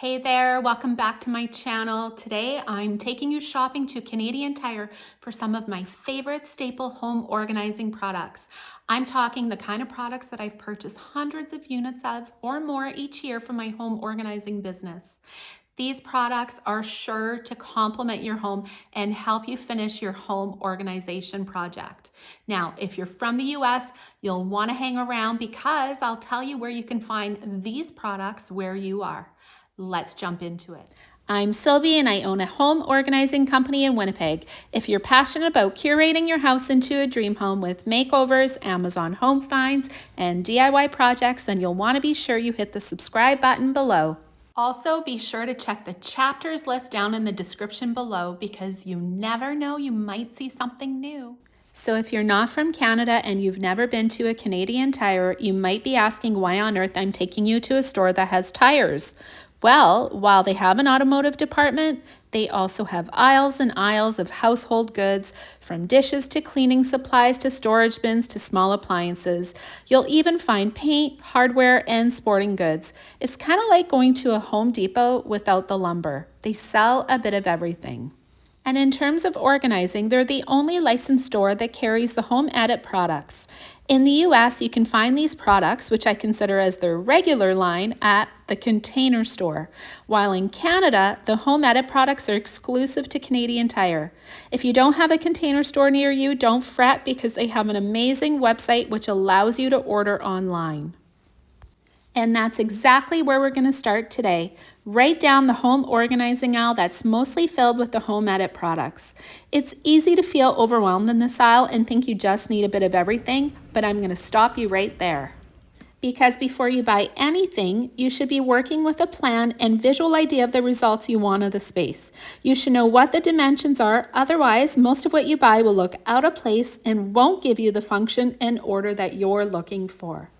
Hey there, welcome back to my channel. Today I'm taking you shopping to Canadian Tire for some of my favorite staple home organizing products. I'm talking the kind of products that I've purchased hundreds of units of or more each year for my home organizing business. These products are sure to complement your home and help you finish your home organization project. Now, if you're from the US, you'll want to hang around because I'll tell you where you can find these products where you are. Let's jump into it. I'm Sylvie and I own a home organizing company in Winnipeg. If you're passionate about curating your house into a dream home with makeovers, Amazon home finds, and DIY projects, then you'll want to be sure you hit the subscribe button below. Also, be sure to check the chapters list down in the description below because you never know, you might see something new. So if you're not from Canada and you've never been to a Canadian Tire, you might be asking why on earth I'm taking you to a store that has tires. Well, while they have an automotive department, they also have aisles and aisles of household goods, from dishes to cleaning supplies to storage bins to small appliances. You'll even find paint, hardware, and sporting goods. It's kind of like going to a Home Depot without the lumber. They sell a bit of everything. And in terms of organizing, they're the only licensed store that carries the Home Edit products. In the US, you can find these products, which I consider as their regular line, at the Container Store, while in Canada, the Home Edit products are exclusive to Canadian Tire. If you don't have a Container Store near you, don't fret because they have an amazing website which allows you to order online. And that's exactly where we're going to start today, right down the home organizing aisle that's mostly filled with the Home Edit products. It's easy to feel overwhelmed in this aisle and think you just need a bit of everything, but I'm going to stop you right there. Because before you buy anything, you should be working with a plan and visual idea of the results you want of the space. You should know what the dimensions are, otherwise most of what you buy will look out of place and won't give you the function and order that you're looking for.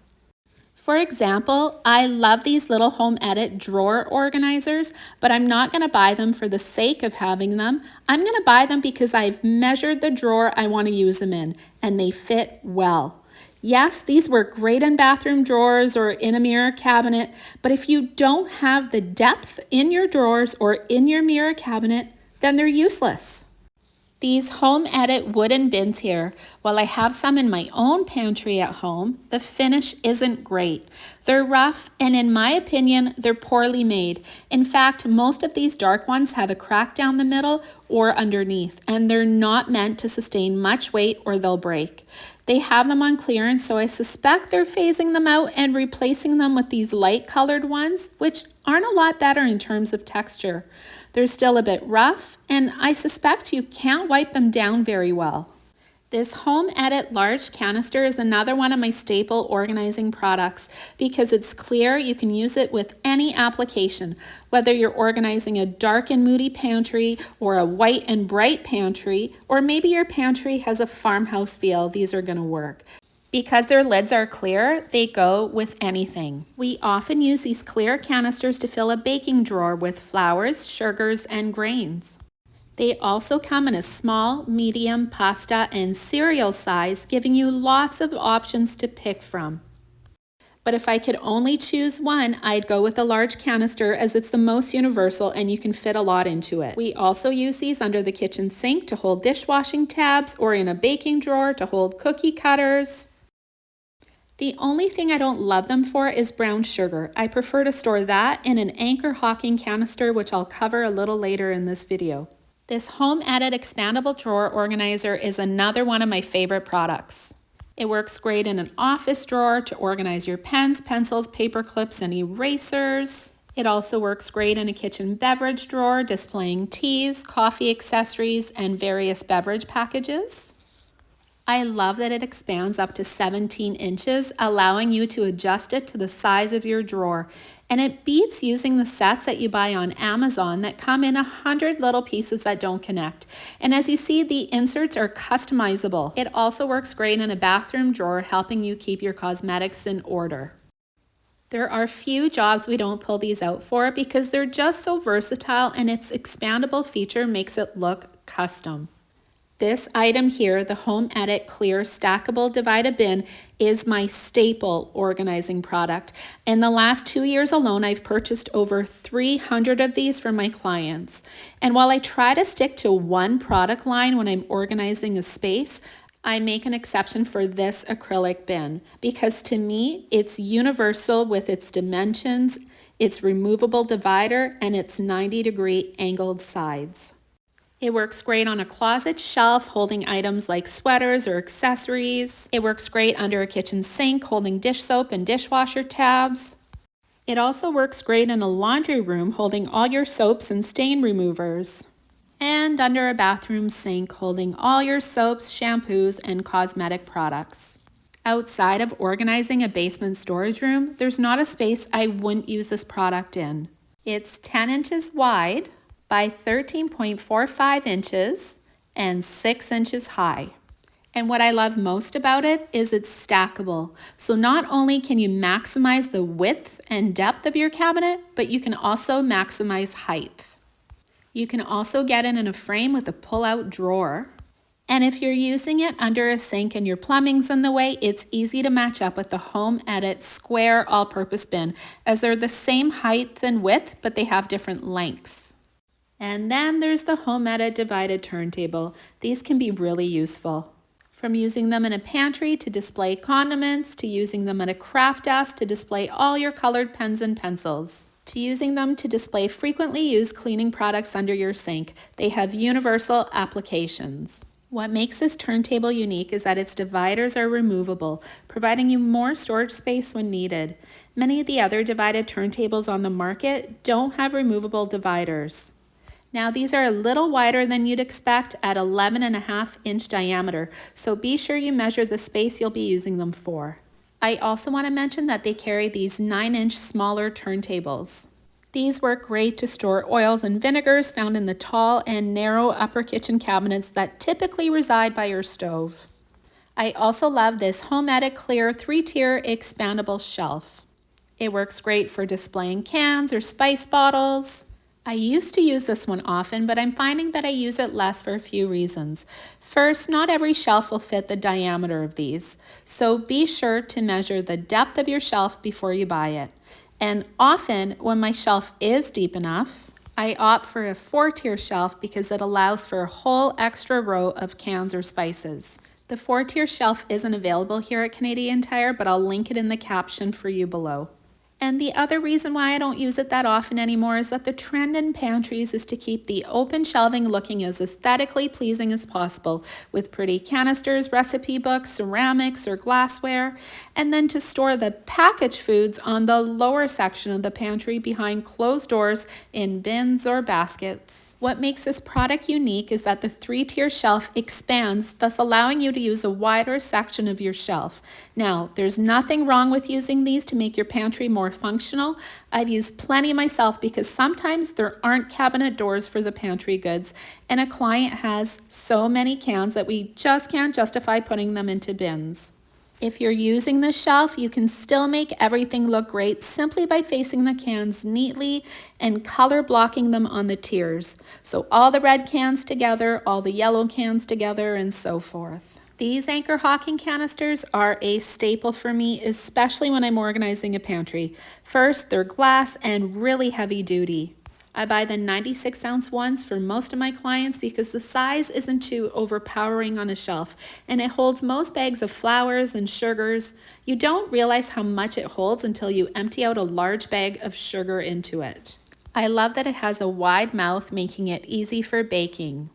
For example, I love these little Home Edit drawer organizers, but I'm not going to buy them for the sake of having them. I'm going to buy them because I've measured the drawer I want to use them in, and they fit well. Yes, these work great in bathroom drawers or in a mirror cabinet, but if you don't have the depth in your drawers or in your mirror cabinet, then they're useless. These Home Edit wooden bins here, while I have some in my own pantry at home, the finish isn't great. They're rough, and in my opinion, they're poorly made. In fact, most of these dark ones have a crack down the middle or underneath, and they're not meant to sustain much weight or they'll break. They have them on clearance, so I suspect they're phasing them out and replacing them with these light colored ones, which aren't a lot better in terms of texture. They're still a bit rough, and I suspect you can't wipe them down very well. This Home Edit large canister is another one of my staple organizing products because it's clear you can use it with any application, whether you're organizing a dark and moody pantry or a white and bright pantry, or maybe your pantry has a farmhouse feel. These are going to work. Because their lids are clear, they go with anything. We often use these clear canisters to fill a baking drawer with flours, sugars, and grains. They also come in a small, medium, pasta, and cereal size, giving you lots of options to pick from. But if I could only choose one, I'd go with the large canister as it's the most universal and you can fit a lot into it. We also use these under the kitchen sink to hold dishwashing tabs or in a baking drawer to hold cookie cutters. The only thing I don't love them for is brown sugar. I prefer to store that in an Anchor Hocking canister, which I'll cover a little later in this video. This Home Edit expandable drawer organizer is another one of my favorite products. It works great in an office drawer to organize your pens, pencils, paper clips, and erasers. It also works great in a kitchen beverage drawer, displaying teas, coffee accessories, and various beverage packages. I love that it expands up to 17 inches, allowing you to adjust it to the size of your drawer. And it beats using the sets that you buy on Amazon that come in 100 little pieces that don't connect. And as you see, the inserts are customizable. It also works great in a bathroom drawer, helping you keep your cosmetics in order. There are few jobs we don't pull these out for because they're just so versatile, and its expandable feature makes it look custom. This item here, the Home Edit Clear Stackable Divided Bin, is my staple organizing product. In the last 2 years alone, I've purchased over 300 of these for my clients. And while I try to stick to one product line when I'm organizing a space, I make an exception for this acrylic bin because to me, it's universal with its dimensions, its removable divider, and its 90-degree angled sides. It works great on a closet shelf holding items like sweaters or accessories. It works great under a kitchen sink holding dish soap and dishwasher tabs. It also works great in a laundry room holding all your soaps and stain removers. And under a bathroom sink holding all your soaps, shampoos, and cosmetic products. Outside of organizing a basement storage room, there's not a space I wouldn't use this product in. It's 10 inches wide by 13.45 inches and 6 inches high. And what I love most about it is it's stackable. So not only can you maximize the width and depth of your cabinet, but you can also maximize height. You can also get it in a frame with a pull-out drawer. And if you're using it under a sink and your plumbing's in the way, it's easy to match up with the Home Edit Square All-Purpose Bin, as they're the same height and width, but they have different lengths. And then there's the Home Edit Divided Turntable. These can be really useful. From using them in a pantry to display condiments, to using them at a craft desk to display all your colored pens and pencils, to using them to display frequently used cleaning products under your sink. They have universal applications. What makes this turntable unique is that its dividers are removable, providing you more storage space when needed. Many of the other divided turntables on the market don't have removable dividers. Now these are a little wider than you'd expect at 11.5-inch diameter, so be sure you measure the space you'll be using them for. I also want to mention that they carry these 9-inch smaller turntables. These work great to store oils and vinegars found in the tall and narrow upper kitchen cabinets that typically reside by your stove. I also love this Home Edit Clear 3-tier expandable shelf. It works great for displaying cans or spice bottles. I used to use this one often, but I'm finding that I use it less for a few reasons. First, not every shelf will fit the diameter of these, so be sure to measure the depth of your shelf before you buy it. And often, when my shelf is deep enough, I opt for a 4-tier shelf because it allows for a whole extra row of cans or spices. The 4-tier shelf isn't available here at Canadian Tire, but I'll link it in the caption for you below. And the other reason why I don't use it that often anymore is that the trend in pantries is to keep the open shelving looking as aesthetically pleasing as possible with pretty canisters, recipe books, ceramics, or glassware, and then to store the packaged foods on the lower section of the pantry behind closed doors in bins or baskets. What makes this product unique is that the 3-tier shelf expands, thus allowing you to use a wider section of your shelf. Now, there's nothing wrong with using these to make your pantry more functional. I've used plenty myself because sometimes there aren't cabinet doors for the pantry goods and a client has so many cans that we just can't justify putting them into bins. If you're using the shelf, you can still make everything look great simply by facing the cans neatly and color blocking them on the tiers. So all the red cans together, all the yellow cans together, and so forth. These Anchor Hocking canisters are a staple for me, especially when I'm organizing a pantry. First, they're glass and really heavy duty. I buy the 96-ounce ones for most of my clients because the size isn't too overpowering on a shelf and it holds most bags of flours and sugars. You don't realize how much it holds until you empty out a large bag of sugar into it. I love that it has a wide mouth, making it easy for baking.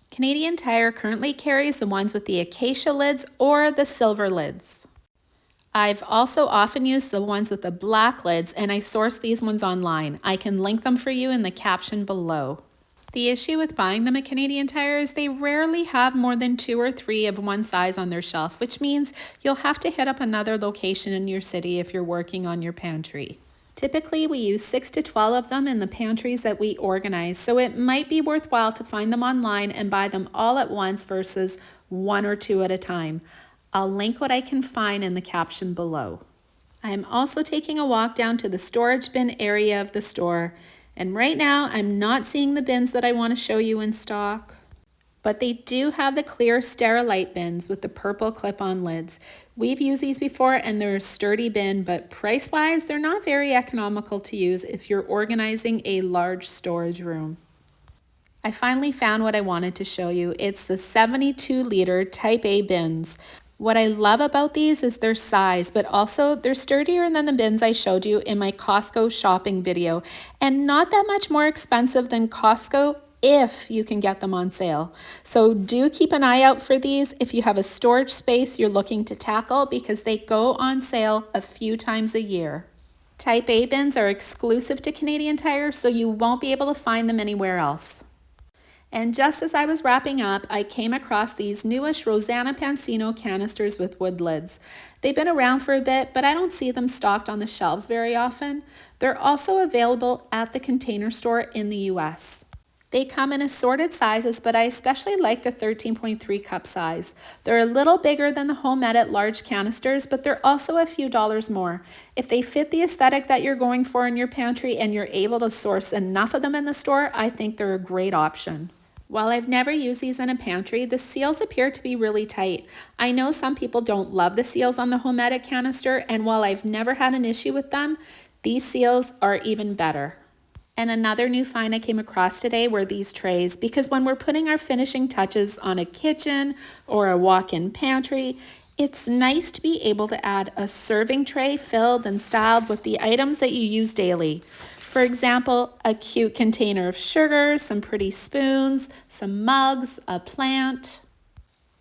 Canadian Tire currently carries the ones with the Acacia lids or the silver lids. I've also often used the ones with the black lids and I source these ones online. I can link them for you in the caption below. The issue with buying them at Canadian Tire is they rarely have more than 2 or 3 of one size on their shelf, which means you'll have to hit up another location in your city if you're working on your pantry. Typically, we use 6 to 12 of them in the pantries that we organize, so it might be worthwhile to find them online and buy them all at once versus 1 or 2 at a time. I'll link what I can find in the caption below. I am also taking a walk down to the storage bin area of the store, and right now I'm not seeing the bins that I want to show you in stock. but they do have the clear Sterilite bins with the purple clip-on lids. We've used these before and they're a sturdy bin, but price-wise, they're not very economical to use if you're organizing a large storage room. I finally found what I wanted to show you. It's the 72-liter Type A bins. What I love about these is their size, but also they're sturdier than the bins I showed you in my Costco shopping video, and not that much more expensive than Costco if you can get them on sale. So do keep an eye out for these if you have a storage space you're looking to tackle, because they go on sale a few times a year. Type A bins are exclusive to Canadian Tire, so you won't be able to find them anywhere else. And just as I was wrapping up, I came across these newish Rosanna Pansino canisters with wood lids. They've been around for a bit, but I don't see them stocked on the shelves very often. They're also available at the Container Store in the US. They come in assorted sizes, but I especially like the 13.3 cup size. They're a little bigger than the Home Edit large canisters, but they're also a few dollars more. If they fit the aesthetic that you're going for in your pantry and you're able to source enough of them in the store, I think they're a great option. While I've never used these in a pantry, the seals appear to be really tight. I know some people don't love the seals on the Home Edit canister, and while I've never had an issue with them, these seals are even better. And another new find I came across today were these trays, because when we're putting our finishing touches on a kitchen or a walk-in pantry, it's nice to be able to add a serving tray filled and styled with the items that you use daily. For example, a cute container of sugar, some pretty spoons, some mugs, a plant.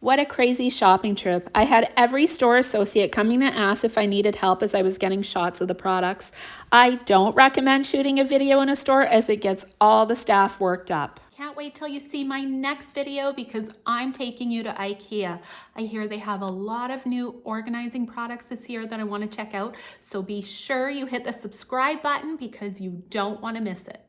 What a crazy shopping trip. I had every store associate coming to ask if I needed help as I was getting shots of the products. I don't recommend shooting a video in a store as it gets all the staff worked up. Can't wait till you see my next video, because I'm taking you to Ikea. I hear they have a lot of new organizing products this year that I want to check out. So be sure you hit the subscribe button because you don't want to miss it.